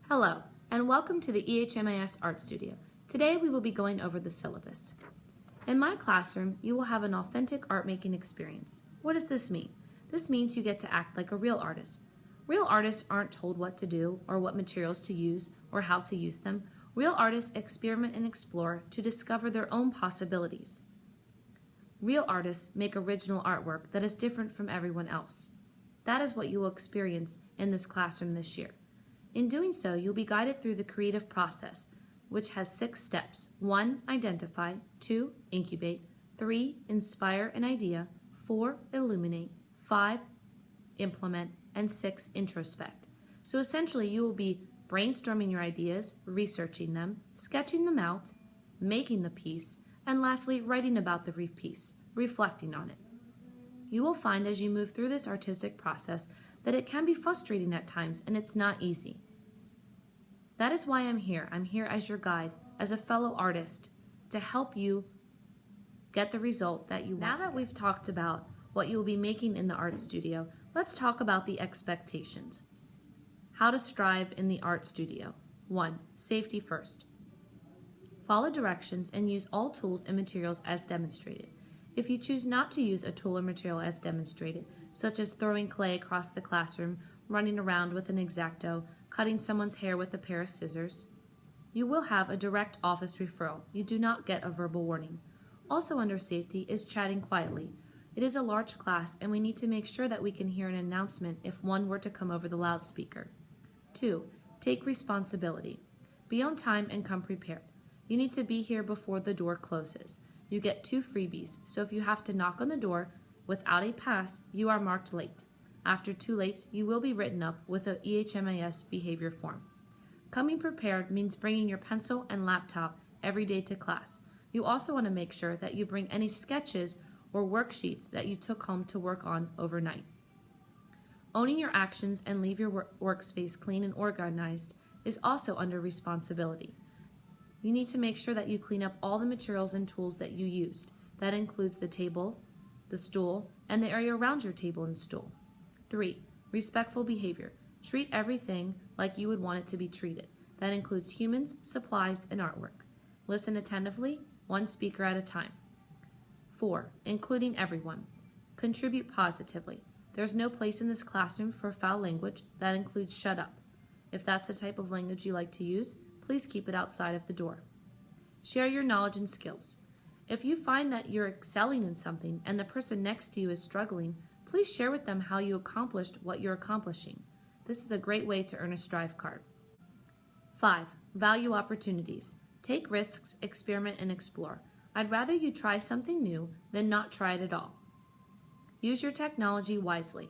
Hello, and welcome to the EHMIS Art Studio. Today we will be going over the syllabus. In my classroom, you will have an authentic art-making experience. What does this mean? This means you get to act like a real artist. Real artists aren't told what to do, or what materials to use, or how to use them. Real artists experiment and explore to discover their own possibilities. Real artists make original artwork that is different from everyone else. That is what you will experience in this classroom this year. In doing so, you'll be guided through the creative process, which has 6 steps. 1. Identify. 2. Incubate. 3. Inspire an idea. 4. Illuminate. 5. Implement. And 6. Introspect. So essentially, you will be brainstorming your ideas, researching them, sketching them out, making the piece, and lastly, writing about the piece, reflecting on it. You will find as you move through this artistic process that it can be frustrating at times and it's not easy. That is why I'm here. I'm here as your guide, as a fellow artist, to help you get the result that you want. Now that we've talked about what you will be making in the art studio, let's talk about the expectations. How to strive in the art studio. 1. Safety first. Follow directions and use all tools and materials as demonstrated. If you choose not to use a tool or material as demonstrated, such as throwing clay across the classroom, running around with an X-Acto, cutting someone's hair with a pair of scissors, you will have a direct office referral. You do not get a verbal warning. Also under safety is chatting quietly. It is a large class and we need to make sure that we can hear an announcement if one were to come over the loudspeaker. 2. Take responsibility. Be on time and come prepared. You need to be here before the door closes. You get 2 freebies, so if you have to knock on the door without a pass, you are marked late. After 2 lates, you will be written up with an EHMIS behavior form. Coming prepared means bringing your pencil and laptop every day to class. You also want to make sure that you bring any sketches or worksheets that you took home to work on overnight. Owning your actions and leave your workspace clean and organized is also under responsibility. You need to make sure that you clean up all the materials and tools that you used. That includes the table, the stool, and the area around your table and stool. 3. Respectful behavior. Treat everything like you would want it to be treated. That includes humans, supplies, and artwork. Listen attentively, one speaker at a time. 4. Including everyone. Contribute positively. There's no place in this classroom for foul language. That includes shut up. If that's the type of language you like to use, please keep it outside of the door. Share your knowledge and skills. If you find that you're excelling in something and the person next to you is struggling, please share with them how you accomplished what you're accomplishing. This is a great way to earn a Strive card. 5. Value opportunities. Take risks, experiment, and explore. I'd rather you try something new than not try it at all. Use your technology wisely.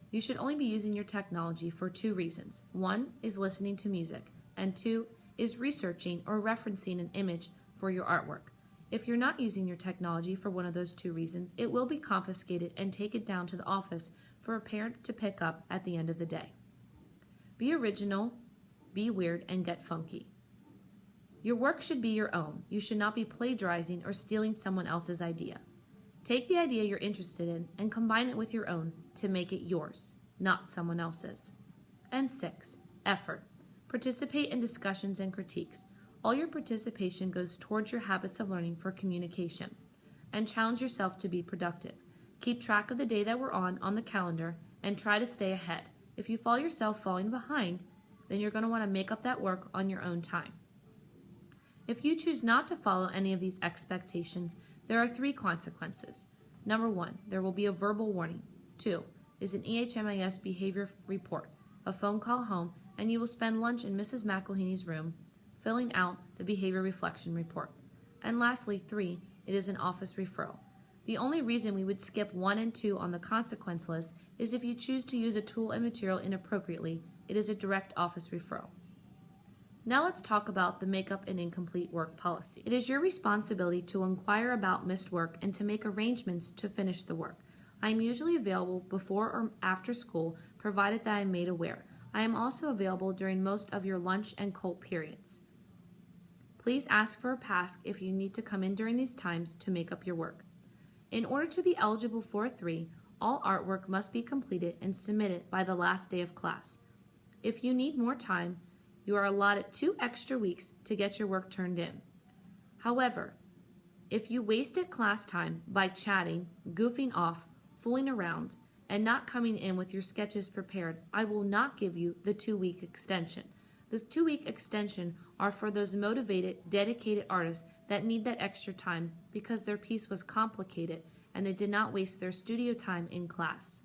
You should only be using your technology for 2 reasons. 1 is listening to music, and 2 is researching or referencing an image for your artwork. If you're not using your technology for one of those 2 reasons, it will be confiscated and taken down to the office for a parent to pick up at the end of the day. Be original, be weird, and get funky. Your work should be your own. You should not be plagiarizing or stealing someone else's idea. Take the idea you're interested in and combine it with your own to make it yours, not someone else's. And 6, effort. Participate in discussions and critiques. All your participation goes towards your habits of learning for communication. And challenge yourself to be productive. Keep track of the day that we're on the calendar and try to stay ahead. If you find yourself falling behind, then you're going to want to make up that work on your own time. If you choose not to follow any of these expectations, there are 3 consequences. Number 1, there will be a verbal warning. 2 is an EHMIS behavior report, a phone call home, and you will spend lunch in Mrs. McElhaney's room filling out the behavior reflection report. And lastly, 3, it is an office referral. The only reason we would skip 1 and 2 on the consequence list is if you choose to use a tool and material inappropriately. It is a direct office referral. Now let's talk about the makeup and incomplete work policy. It is your responsibility to inquire about missed work and to make arrangements to finish the work. I am usually available before or after school, provided that I am made aware. I am also available during most of your lunch and cult periods. Please ask for a pass if you need to come in during these times to make up your work. In order to be eligible for a 3, all artwork must be completed and submitted by the last day of class. If you need more time, You are allotted 2 extra weeks to get your work turned in. However, if you wasted class time by chatting, goofing off, fooling around, and not coming in with your sketches prepared, I will not give you the 2-week extension. This 2-week extension are for those motivated, dedicated artists that need that extra time because their piece was complicated and they did not waste their studio time in class.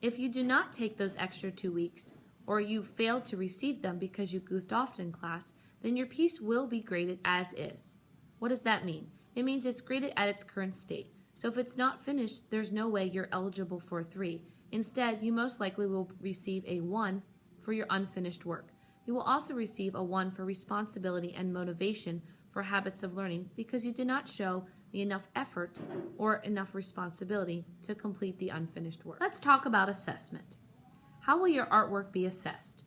If you do not take those extra 2 weeks, or you fail to receive them because you goofed off in class, then your piece will be graded as is. What does that mean? It means it's graded at its current state. So if it's not finished, there's no way you're eligible for a 3. Instead, you most likely will receive a 1 for your unfinished work. You will also receive a 1 for responsibility and motivation for habits of learning because you did not show enough effort or enough responsibility to complete the unfinished work. Let's talk about assessment. How will your artwork be assessed?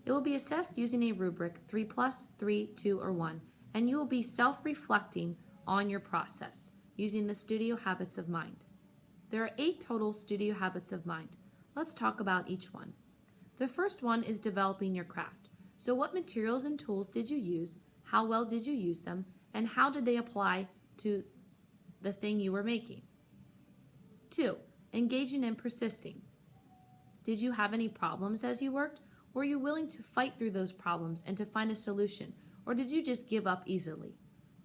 It will be assessed using a rubric 3+, 3, 2, or 1, and you will be self-reflecting on your process using the studio habits of mind. There are 8 total studio habits of mind. Let's talk about each one. The first one is developing your craft. So what materials and tools did you use? How well did you use them? And how did they apply to the thing you were making? 2, engaging and persisting. Did you have any problems as you worked? Were you willing to fight through those problems and to find a solution? Or did you just give up easily?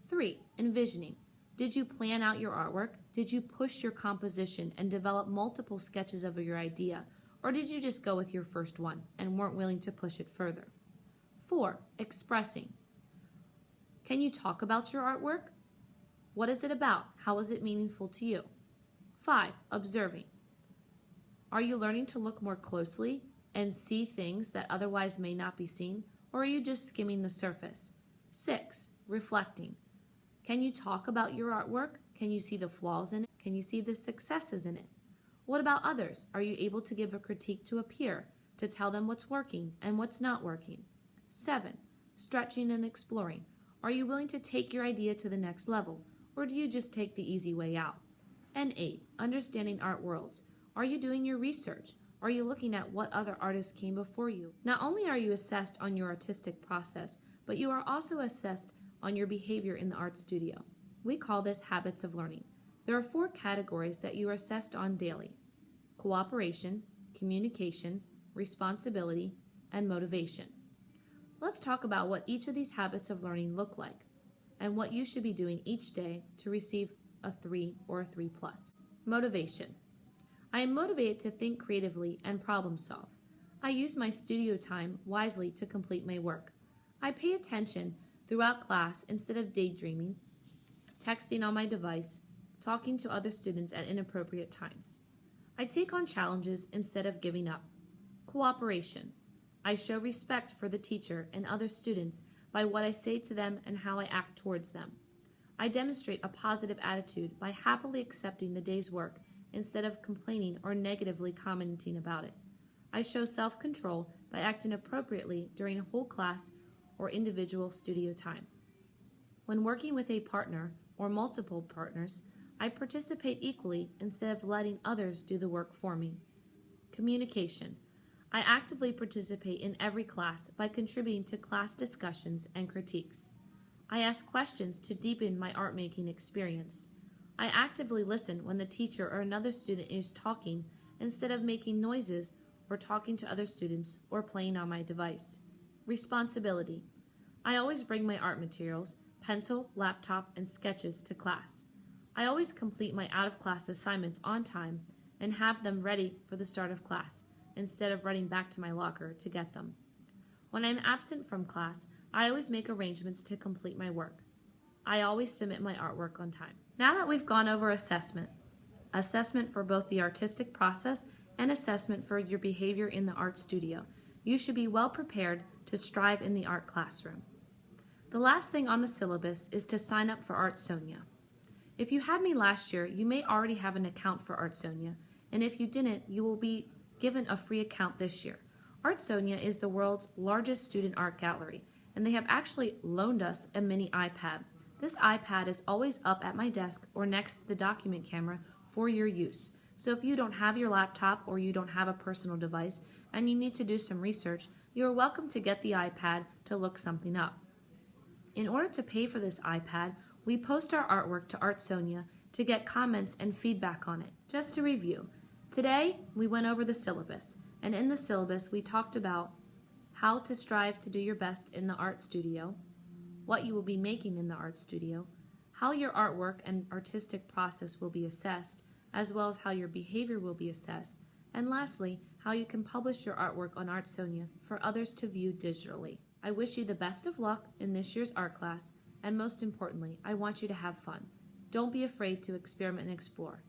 3, envisioning. Did you plan out your artwork? Did you push your composition and develop multiple sketches of your idea? Or did you just go with your first one and weren't willing to push it further? 4, expressing. Can you talk about your artwork? What is it about? How is it meaningful to you? 5, observing. Are you learning to look more closely and see things that otherwise may not be seen? Or are you just skimming the surface? 6, reflecting. Can you talk about your artwork? Can you see the flaws in it? Can you see the successes in it? What about others? Are you able to give a critique to a peer, to tell them what's working and what's not working? 7, stretching and exploring. Are you willing to take your idea to the next level, or do you just take the easy way out? And 8, understanding art worlds. Are you doing your research? Are you looking at what other artists came before you? Not only are you assessed on your artistic process, but you are also assessed on your behavior in the art studio. We call this habits of learning. There are 4 categories that you are assessed on daily: cooperation, communication, responsibility, and motivation. Let's talk about what each of these habits of learning look like and what you should be doing each day to receive a 3 or a 3+. Motivation. I am motivated to think creatively and problem solve. I use my studio time wisely to complete my work. I pay attention throughout class instead of daydreaming, texting on my device, talking to other students at inappropriate times. I take on challenges instead of giving up. Cooperation. I show respect for the teacher and other students by what I say to them and how I act towards them. I demonstrate a positive attitude by happily accepting the day's work instead of complaining or negatively commenting about it. I show self-control by acting appropriately during a whole class or individual studio time. When working with a partner or multiple partners, I participate equally instead of letting others do the work for me. Communication. I actively participate in every class by contributing to class discussions and critiques. I ask questions to deepen my art-making experience. I actively listen when the teacher or another student is talking instead of making noises or talking to other students or playing on my device. Responsibility. I always bring my art materials, pencil, laptop, and sketches to class. I always complete my out-of-class assignments on time and have them ready for the start of class instead of running back to my locker to get them. When I'm absent from class, I always make arrangements to complete my work. I always submit my artwork on time. Now that we've gone over assessment for both the artistic process and assessment for your behavior in the art studio, you should be well prepared to strive in the art classroom. The last thing on the syllabus is to sign up for ArtSonia. If you had me last year, you may already have an account for ArtSonia, and if you didn't, you will be given a free account this year. ArtSonia is the world's largest student art gallery, and they have actually loaned us a mini iPad. This iPad is always up at my desk or next to the document camera for your use. So if you don't have your laptop or you don't have a personal device and you need to do some research, you are welcome to get the iPad to look something up. In order to pay for this iPad, we post our artwork to Artsonia to get comments and feedback on it. Just to review, today we went over the syllabus, and in the syllabus we talked about how to strive to do your best in the art studio, what you will be making in the art studio, how your artwork and artistic process will be assessed, as well as how your behavior will be assessed, and lastly, how you can publish your artwork on Artsonia for others to view digitally. I wish you the best of luck in this year's art class, and most importantly, I want you to have fun. Don't be afraid to experiment and explore.